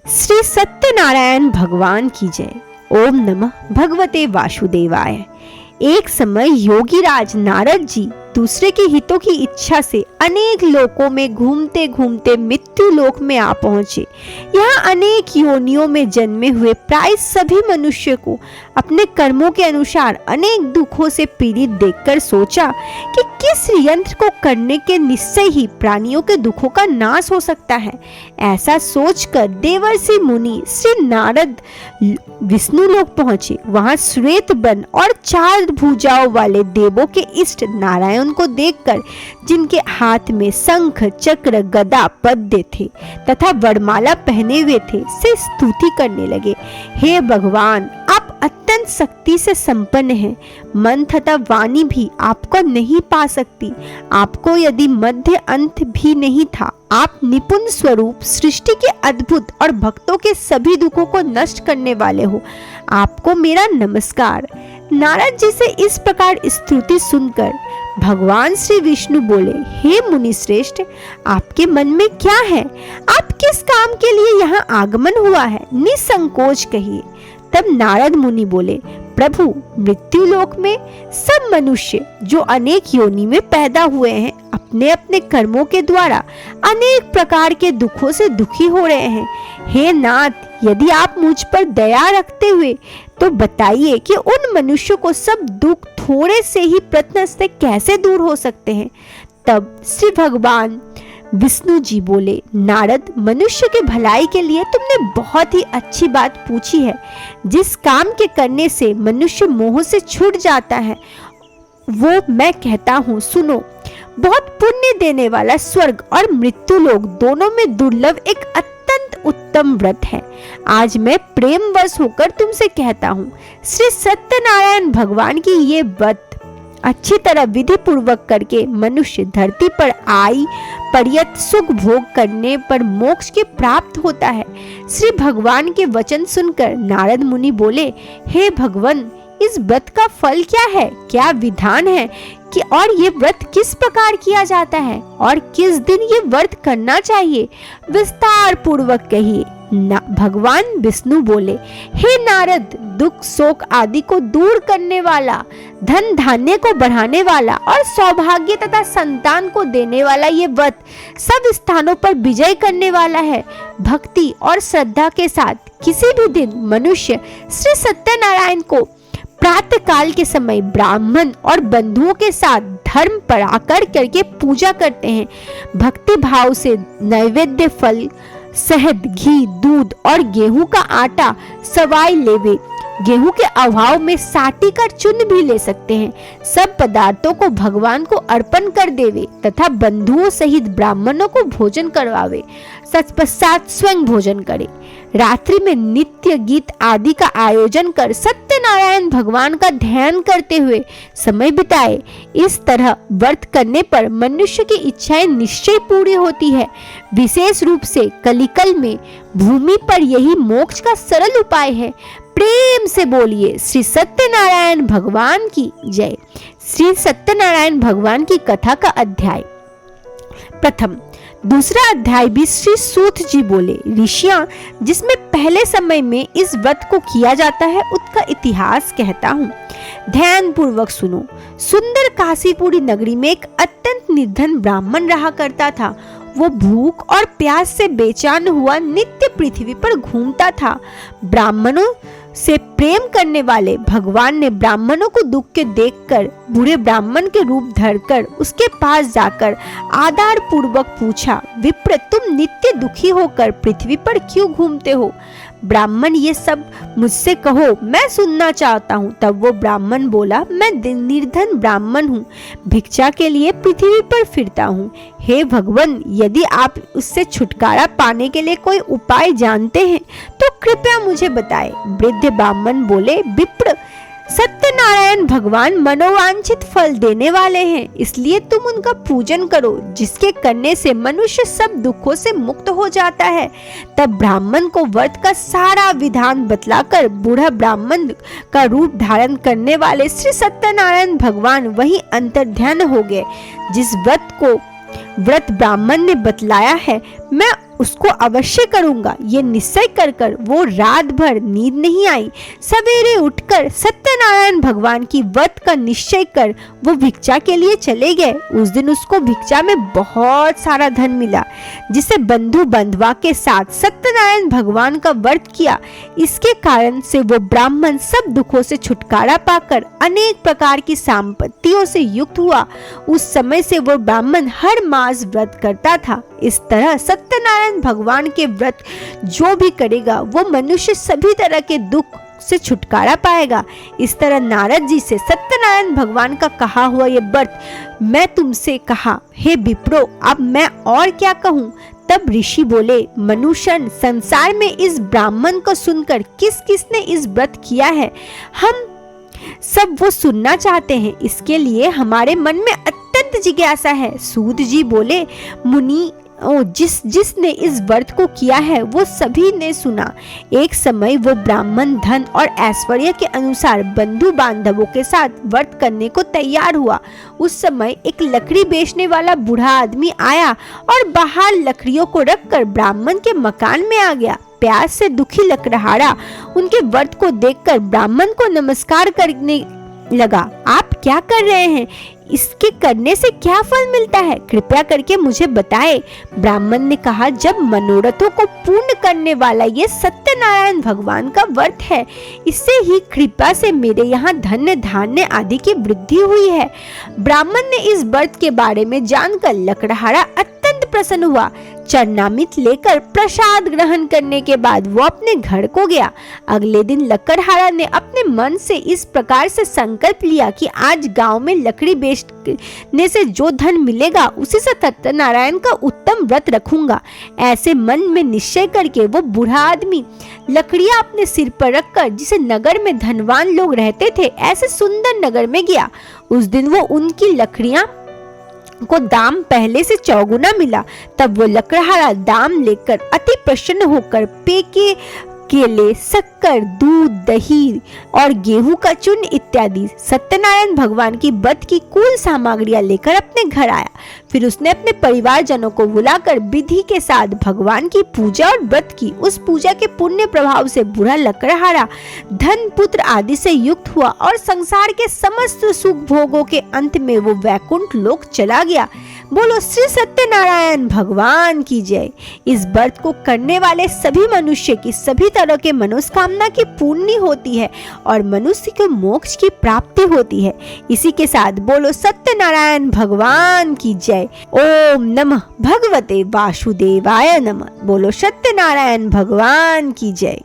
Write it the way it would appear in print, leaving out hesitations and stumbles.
श्री सत्यनारायण भगवान की जय। ओम नमः भगवते वासुदेवाय। एक समय योगीराज नारद जी दूसरे के हितों की इच्छा से अनेक लोकों में घूमते घूमते मृत्यु लोक में आ पहुंचे। यहाँ अनेक योनियों में जन्मे हुए प्राय सभी मनुष्य को अपने कर्मों के अनुसार अनेक दुखों से पीड़ित देखकर सोचा कि किस यंत्र को करने के निश्चय ही प्राणियों के दुखों का नाश हो सकता है। ऐसा सोचकर देवर्षि मुनि श्री नारद विष्णु लोक पहुंचे। वहां श्वेत वन और 4 भुजाओं वाले देवों के इष्ट नारायण को देखकर, जिनके हाथ में शंख चक्र गदा पद्य थे तथा वरमाला पहने हुए थे, से स्तुति करने लगे। हे भगवान, आप अत्यंत शक्ति से संपन्न हैं। मन तथा वाणी भी आपको नहीं पा सकती। आपको यदि मध्य अंत भी नहीं था। आप निपुण स्वरूप, सृष्टि के अद्भुत और भक्तों के सभी दुखों को नष्ट करने वाले हो। आपको मेरा नमस्कार। नारद जी से इस प्रकार स्तुति सुनकर भगवान श्री विष्णु बोले, हे मुनि श्रेष्ठ, आपके मन में क्या है? आप किस काम के लिए यहाँ आगमन हुआ है? निसंकोच कहिए। तब नारद मुनि बोले, प्रभु, मृत्यु लोक में सब मनुष्य जो अनेक योनि में पैदा हुए हैं, अपने अपने कर्मों के द्वारा अनेक प्रकार के दुखों से दुखी हो रहे हैं। हे नाथ, यदि आप मुझ पर दया रखते हुए तो बताइए कि उन मनुष्यों को सब दुख थोड़े से ही प्रश्न से कैसे दूर हो सकते हैं। तब श्री भगवान विष्णु जी बोले, नारद, मनुष्य के भलाई के लिए तुमने बहुत ही अच्छी बात पूछी है। जिस काम के करने से मनुष्य मोह से छूट जाता है वो मैं कहता हूँ, सुनो। बहुत पुण्य देने वाला स्वर्ग और मृत्यु लोक दोनों में दुर्लभ एक अत्यंत उत्तम व्रत है। आज मैं प्रेम वश होकर तुमसे कहता हूँ, श्री सत्यनारायण भगवान की ये व्रत अच्छी तरह विधि पूर्वक करके मनुष्य धरती पर आई पर्यत सुख भोग करने पर मोक्ष के प्राप्त होता है। श्री भगवान के वचन सुनकर नारद मुनि बोले, हे भगवान, इस व्रत का फल क्या है? क्या विधान है कि और ये व्रत किस प्रकार किया जाता है और किस दिन ये व्रत करना चाहिए? विस्तार पूर्वक कहिए। भगवान विष्णु बोले, हे नारद, दुख शोक आदि को दूर करने वाला, धन धान्य को बढ़ाने वाला और सौभाग्य तथा संतान को देने वाला ये व्रत सब स्थानों पर विजय करने वाला है। भक्ति और श्रद्धा के साथ किसी भी दिन मनुष्य श्री सत्यनारायण को प्रातः काल के समय ब्राह्मण और बंधुओं के साथ धर्म पराकर करके पूजा करते हैं। भक्ति भाव से नैवेद्य फल, शहद, घी, दूध और गेहूं का आटा सवाई लेवे। गेहूं के अभाव में साटी का चूर्ण भी ले सकते हैं। सब पदार्थों को भगवान को अर्पण कर देवे तथा बंधुओं सहित ब्राह्मणों को भोजन करवावे। तत्पश्चात स्वयं भोजन करे। रात्रि में नित्य गीत आदि का आयोजन कर सत्यनारायण भगवान का ध्यान करते हुए समय बिताए। इस तरह व्रत करने पर मनुष्य की इच्छाएं निश्चय पूरी होती है। विशेष रूप से कलिकल में भूमि पर यही मोक्ष का सरल उपाय है। प्रेम से बोलिए, श्री सत्यनारायण भगवान की जय। श्री सत्यनारायण भगवान की कथा का अध्याय प्रथम। दूसरा अध्याय भी श्री सूत जी बोले, ऋषियां, जिसमें पहले समय में इस व्रत को किया जाता है उसका इतिहास कहता हूँ, ध्यान पूर्वक सुनो। सुंदर काशीपुरी नगरी में एक अत्यंत निर्धन ब्राह्मण रहा करता था। वो भूख और प्यास से बेचैन हुआ नित्य पृथ्वी पर घूमता था। ब्राह्मणों से प्रेम करने वाले भगवान ने ब्राह्मणों को दुख के देखकर बूढ़े ब्राह्मण के रूप धरकर उसके पास जाकर आदर पूर्वक पूछा, विप्र, तुम नित्य दुखी होकर पृथ्वी पर क्यों घूमते हो? ब्राह्मण, ये सब मुझसे कहो, मैं सुनना चाहता हूँ। तब वो ब्राह्मण बोला, मैं निर्धन ब्राह्मण हूँ, भिक्षा के लिए पृथ्वी पर फिरता हूँ। हे भगवान, यदि आप उससे छुटकारा पाने के लिए कोई उपाय जानते हैं तो कृपया मुझे बताएं। वृद्ध ब्राह्मण बोले, विप्र, सत्यनारायण भगवान मनोवांछित फल देने वाले हैं, इसलिए तुम उनका पूजन करो, जिसके करने से मनुष्य सब दुखों से मुक्त हो जाता है। तब ब्राह्मण को व्रत का सारा विधान बतलाकर बूढ़ा ब्राह्मण का रूप धारण करने वाले श्री सत्यनारायण भगवान वहीं अंतर्ध्यान हो गए। जिस व्रत ब्राह्मण ने बतलाया है, मैं उसको अवश्य करूंगा, ये निश्चय कर वो रात भर नींद नहीं आई। सवेरे उठकर सत्यनारायण भगवान की व्रत का निश्चय कर वो भिक्षा के लिए चले गए। उस दिन उसको भिक्षा में बहुत सारा धन मिला, जिसे बंधु बंधुआ के साथ सत्यनारायण भगवान का व्रत किया। इसके कारण से वो ब्राह्मण सब दुखों से छुटकारा पाकर अनेक प्रकार की संपत्तियों से युक्त हुआ। उस समय से वो ब्राह्मण हर मास व्रत करता था। इस तरह सत्यनारायण भगवान के व्रत जो भी करेगा वो मनुष्य सभी तरह के दुख से छुटकारा पाएगा। इस तरह नारद जी से सत्यनारायण भगवान का कहा हुआ ये व्रत मैं तुमसे कहा, हे विप्रो, अब मैं और क्या कहूँ। तब ऋषि बोले, मनुष्य संसार में इस ब्राह्मण को सुनकर किस किसने इस व्रत किया है, हम सब वो सुनना चाहते हैं। इसके लिए हमारे मन में अत्यंत जिज्ञासा है। सूत जी बोले, मुनि, जिसने इस व्रत को किया है वो सभी ने सुना। एक समय वो ब्राह्मण धन और ऐश्वर्य के अनुसार बंधु बांधवों के साथ व्रत करने को तैयार हुआ। उस समय एक लकड़ी बेचने वाला बूढ़ा आदमी आया और बाहर लकड़ियों को रखकर ब्राह्मण के मकान में आ गया। प्यास से दुखी लकड़हारा उनके व्रत को देखकर ब्राह्मण को नमस्कार करने लगा। आप क्या कर रहे हैं? इसके करने से क्या फल मिलता है? कृपया करके मुझे बताएं। ब्राह्मण ने कहा, जब मनोरथों को पूर्ण करने वाला ये सत्यनारायण भगवान का व्रत है, इससे ही कृपा से मेरे यहाँ धन्य धान्य आदि की वृद्धि हुई है। ब्राह्मण ने इस व्रत के बारे में जानकर लकड़हारा अत्यंत प्रसन्न हुआ। चरणामृत लेकर प्रसाद ग्रहण करने के बाद वो अपने घर को गया। अगले दिन लकड़हारा ने अपने मन से इस प्रकार से संकल्प लिया कि आज गांव में लकड़ी बेचने से जो धन मिलेगा उसी से सत्यनारायण का उत्तम व्रत रखूंगा। ऐसे मन में निश्चय करके वो बूढ़ा आदमी लकड़ियां अपने सिर पर रखकर, जिसे नगर में धनवान लोग रहते थे, ऐसे सुंदर नगर में गया। उस दिन वो उनकी लकड़ियां को दाम पहले से चौगुना मिला। तब वो लकड़हारा दाम लेकर अति प्रसन्न होकर पेके, केले, शक्कर, दूध, दही और गेहूं का चूर्ण इत्यादि सत्यनारायण भगवान की व्रत की कुल सामग्रियां लेकर अपने घर आया। फिर उसने अपने परिवारजनों को बुलाकर विधि के साथ भगवान की पूजा और व्रत की। उस पूजा के पुण्य प्रभाव से बूढ़ा लकड़हारा धन, पुत्र आदि से युक्त हुआ और संसार के समस्त सुख भोगों के अंत में वो वैकुंठ लोक चला गया। बोलो श्री सत्यनारायण भगवान की जय। इस व्रत को करने वाले सभी मनुष्य की सभी तरह के मनोकामना की पूर्ति होती है और मनुष्य को मोक्ष की प्राप्ति होती है। इसी के साथ बोलो सत्यनारायण भगवान की जय। ओम नमः भगवते वासुदेवाय नमः। बोलो सत्यनारायण भगवान की जय।